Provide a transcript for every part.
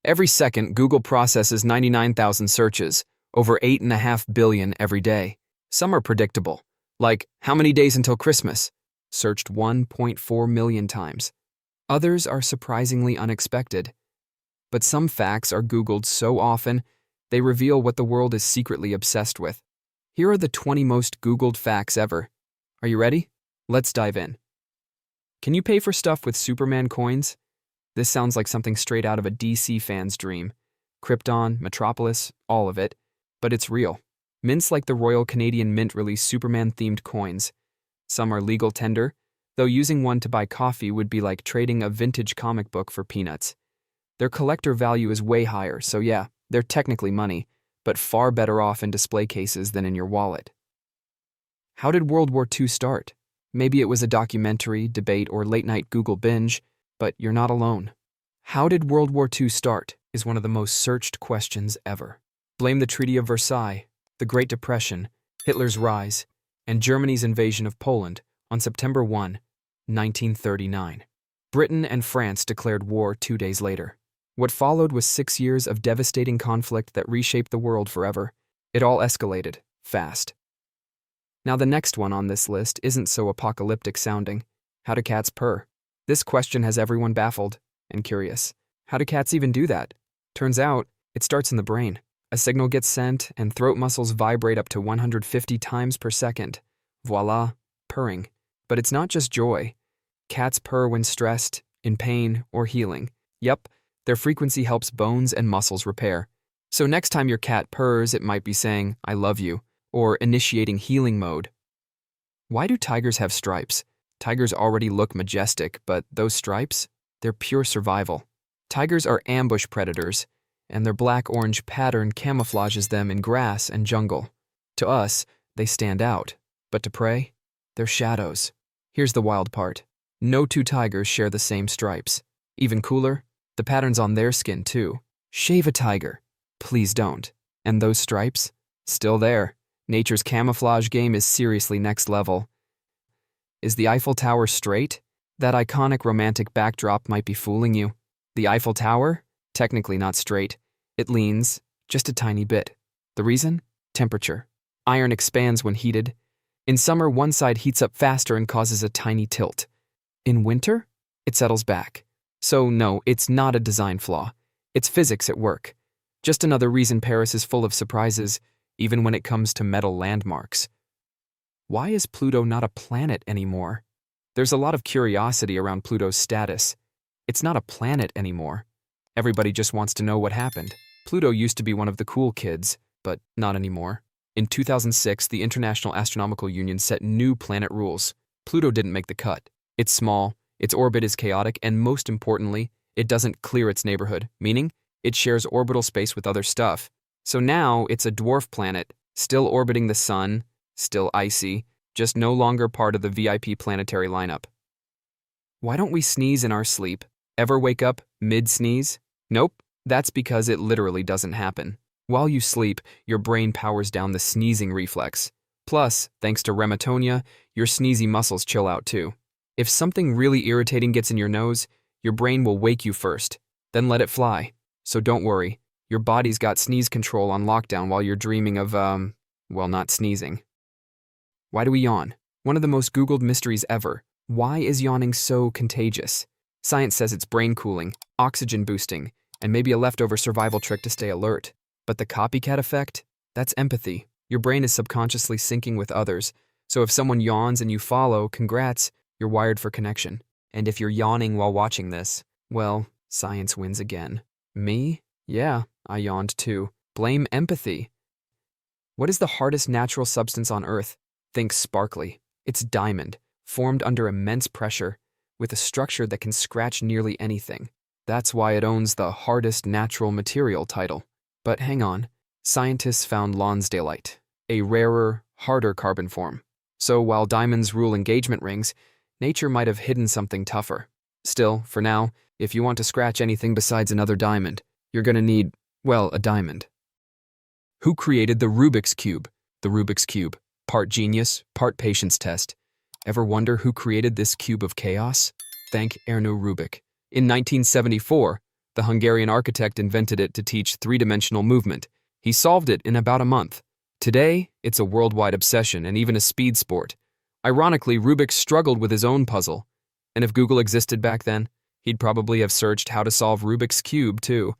Every second, Google processes 99,000 searches, over 8.5 billion every day. Some are predictable, like how many days until Christmas? Searched 1.4 million times. Others are surprisingly unexpected. But some facts are Googled so often, they reveal what the world is secretly obsessed with. Here are the 20 most Googled facts ever. Are you ready? Let's dive in. Can you pay for stuff with Superman coins? This sounds like something straight out of a DC fan's dream. Krypton, Metropolis, all of it. But it's real. Mints like the Royal Canadian Mint release Superman-themed coins. Some are legal tender, though using one to buy coffee would be like trading a vintage comic book for peanuts. Their collector value is way higher, so yeah, they're technically money, but far better off in display cases than in your wallet. How did World War II start? Maybe it was a documentary, debate, or late-night Google binge, but you're not alone. How did World War II start is one of the most searched questions ever. Blame the Treaty of Versailles, the Great Depression, Hitler's rise, and Germany's invasion of Poland on September 1, 1939. Britain and France declared war 2 days later. What followed was 6 years of devastating conflict that reshaped the world forever. It all escalated, fast. Now the next one on this list isn't so apocalyptic sounding. How do cats purr? This question has everyone baffled and curious. How do cats even do that? Turns out, it starts in the brain. A signal gets sent and throat muscles vibrate up to 150 times per second. Voila, purring. But it's not just joy. Cats purr when stressed, in pain, or healing. Yep, their frequency helps bones and muscles repair. So next time your cat purrs, it might be saying, "I love you," or initiating healing mode. Why do tigers have stripes? Tigers already look majestic, but those stripes? They're pure survival. Tigers are ambush predators, and their black-orange pattern camouflages them in grass and jungle. To us, they stand out, but to prey, they're shadows. Here's the wild part. No two tigers share the same stripes. Even cooler, the pattern's on their skin too. Shave a tiger. Please don't. And those stripes? Still there. Nature's camouflage game is seriously next level. Is the Eiffel Tower straight? That iconic romantic backdrop might be fooling you. The Eiffel Tower? Technically not straight. It leans, just a tiny bit. The reason? Temperature. Iron expands when heated. In summer, one side heats up faster and causes a tiny tilt. In winter, it settles back. So no, it's not a design flaw. It's physics at work. Just another reason Paris is full of surprises, even when it comes to metal landmarks. Why is Pluto not a planet anymore? There's a lot of curiosity around Pluto's status. It's not a planet anymore. Everybody just wants to know what happened. Pluto used to be one of the cool kids, but not anymore. In 2006, the International Astronomical Union set new planet rules. Pluto didn't make the cut. It's small, its orbit is chaotic, and most importantly, it doesn't clear its neighborhood, meaning it shares orbital space with other stuff. So now it's a dwarf planet, still orbiting the sun, still icy, just no longer part of the VIP planetary lineup. Why don't we sneeze in our sleep? Ever wake up mid-sneeze? Nope, that's because it literally doesn't happen. While you sleep, your brain powers down the sneezing reflex. Plus, thanks to rematonia, your sneezy muscles chill out too. If something really irritating gets in your nose, your brain will wake you first, then let it fly. So don't worry, your body's got sneeze control on lockdown while you're dreaming of, not sneezing. Why do we yawn? One of the most Googled mysteries ever. Why is yawning so contagious? Science says it's brain cooling, oxygen boosting, and maybe a leftover survival trick to stay alert. But the copycat effect? That's empathy. Your brain is subconsciously syncing with others, so if someone yawns and you follow, congrats, you're wired for connection. And if you're yawning while watching this, well, science wins again. Me? Yeah, I yawned too. Blame empathy. What is the hardest natural substance on Earth? Think sparkly. It's diamond, formed under immense pressure, with a structure that can scratch nearly anything. That's why it owns the hardest natural material title. But hang on, scientists found Lonsdaleite, a rarer, harder carbon form. So while diamonds rule engagement rings, nature might have hidden something tougher. Still, for now, if you want to scratch anything besides another diamond, you're gonna need, a diamond. Who created the Rubik's Cube? The Rubik's Cube. Part genius, part patience test. Ever wonder who created this cube of chaos? Thank Erno Rubik. In 1974, The Hungarian architect invented it to teach three-dimensional movement. He solved it in about a month. Today, it's a worldwide obsession and even a speed sport. Ironically, Rubik struggled with his own puzzle. And if Google existed back then, he'd probably have searched how to solve Rubik's Cube, too.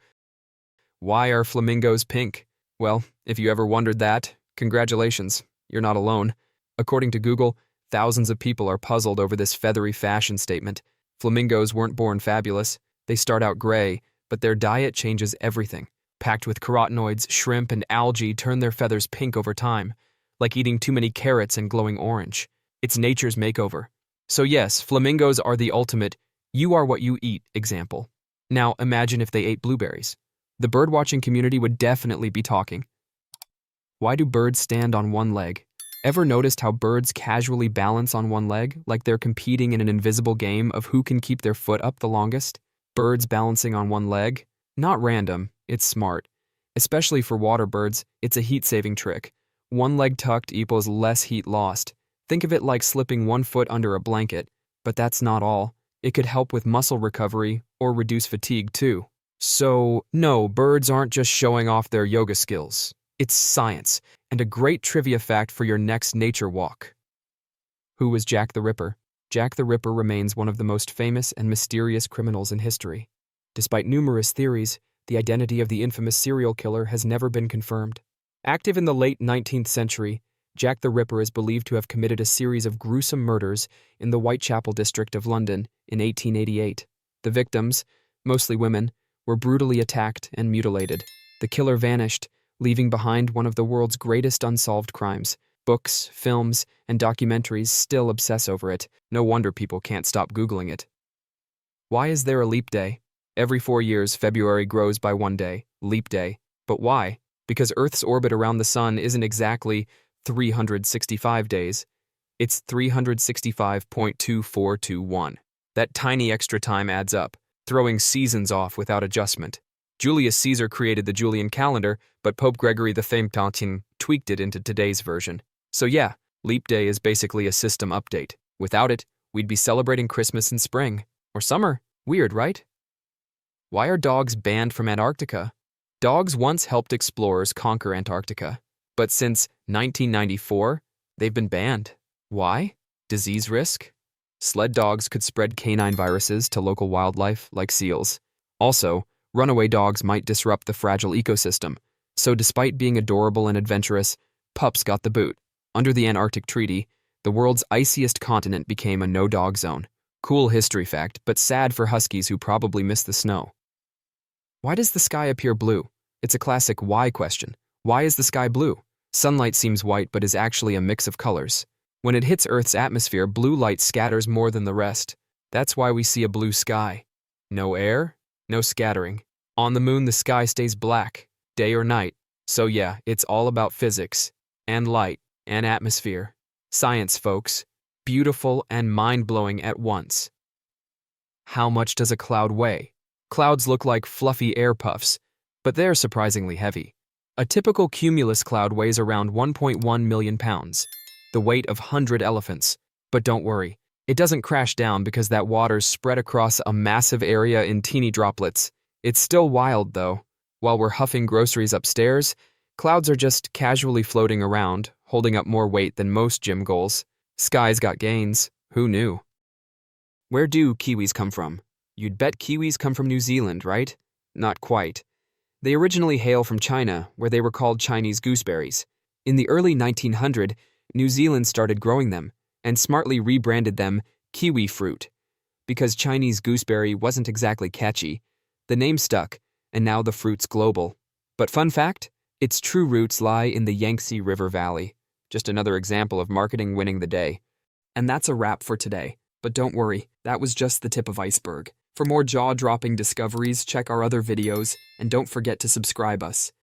Why are flamingos pink? Well, if you ever wondered that, congratulations, you're not alone. According to Google, thousands of people are puzzled over this feathery fashion statement. Flamingos weren't born fabulous. They start out gray, but their diet changes everything. Packed with carotenoids, shrimp, and algae turn their feathers pink over time, like eating too many carrots and glowing orange. It's nature's makeover. So yes, flamingos are the ultimate "you are what you eat" example. Now imagine if they ate blueberries. The birdwatching community would definitely be talking. Why do birds stand on one leg? Ever noticed how birds casually balance on one leg, like they're competing in an invisible game of who can keep their foot up the longest? Birds balancing on one leg? Not random, it's smart. Especially for water birds, it's a heat-saving trick. One leg tucked equals less heat lost. Think of it like slipping one foot under a blanket, but that's not all. It could help with muscle recovery or reduce fatigue too. So, no, birds aren't just showing off their yoga skills. It's science, and a great trivia fact for your next nature walk. Who was Jack the Ripper? Jack the Ripper remains one of the most famous and mysterious criminals in history. Despite numerous theories, the identity of the infamous serial killer has never been confirmed. Active in the late 19th century, Jack the Ripper is believed to have committed a series of gruesome murders in the Whitechapel district of London in 1888. The victims, mostly women, were brutally attacked and mutilated. The killer vanished, leaving behind one of the world's greatest unsolved crimes. Books, films, and documentaries still obsess over it. No wonder people can't stop Googling it. Why is there a leap day? Every 4 years, February grows by 1 day, leap day. But why? Because Earth's orbit around the sun isn't exactly 365 days. It's 365.2421. That tiny extra time adds up, throwing seasons off without adjustment. Julius Caesar created the Julian calendar, but Pope Gregory XIII tweaked it into today's version. So yeah, leap day is basically a system update. Without it, we'd be celebrating Christmas in spring. Or summer. Weird, right? Why are dogs banned from Antarctica? Dogs once helped explorers conquer Antarctica, but since 1994, they've been banned. Why? Disease risk? Sled dogs could spread canine viruses to local wildlife, like seals. Also, runaway dogs might disrupt the fragile ecosystem. So despite being adorable and adventurous, pups got the boot. Under the Antarctic Treaty, the world's iciest continent became a no-dog zone. Cool history fact, but sad for huskies who probably miss the snow. Why does the sky appear blue? It's a classic why question. Why is the sky blue? Sunlight seems white but is actually a mix of colors. When it hits Earth's atmosphere, blue light scatters more than the rest. That's why we see a blue sky. No air, no scattering. On the moon, the sky stays black, day or night. So yeah, it's all about physics, and light, and atmosphere. Science, folks. Beautiful and mind-blowing at once. How much does a cloud weigh? Clouds look like fluffy air puffs, but they're surprisingly heavy. A typical cumulus cloud weighs around 1.1 million pounds, the weight of 100 elephants. But don't worry, it doesn't crash down because that water's spread across a massive area in teeny droplets. It's still wild, though. While we're huffing groceries upstairs, clouds are just casually floating around, holding up more weight than most gym goals. Sky's got gains. Who knew? Where do kiwis come from? You'd bet kiwis come from New Zealand, right? Not quite. They originally hail from China, where they were called Chinese gooseberries. In the early 1900s, New Zealand started growing them, and smartly rebranded them kiwi fruit. Because Chinese gooseberry wasn't exactly catchy, the name stuck, and now the fruit's global. But fun fact, its true roots lie in the Yangtze River Valley. Just another example of marketing winning the day. And that's a wrap for today. But don't worry, that was just the tip of iceberg. For more jaw-dropping discoveries, check our other videos, and don't forget to subscribe us.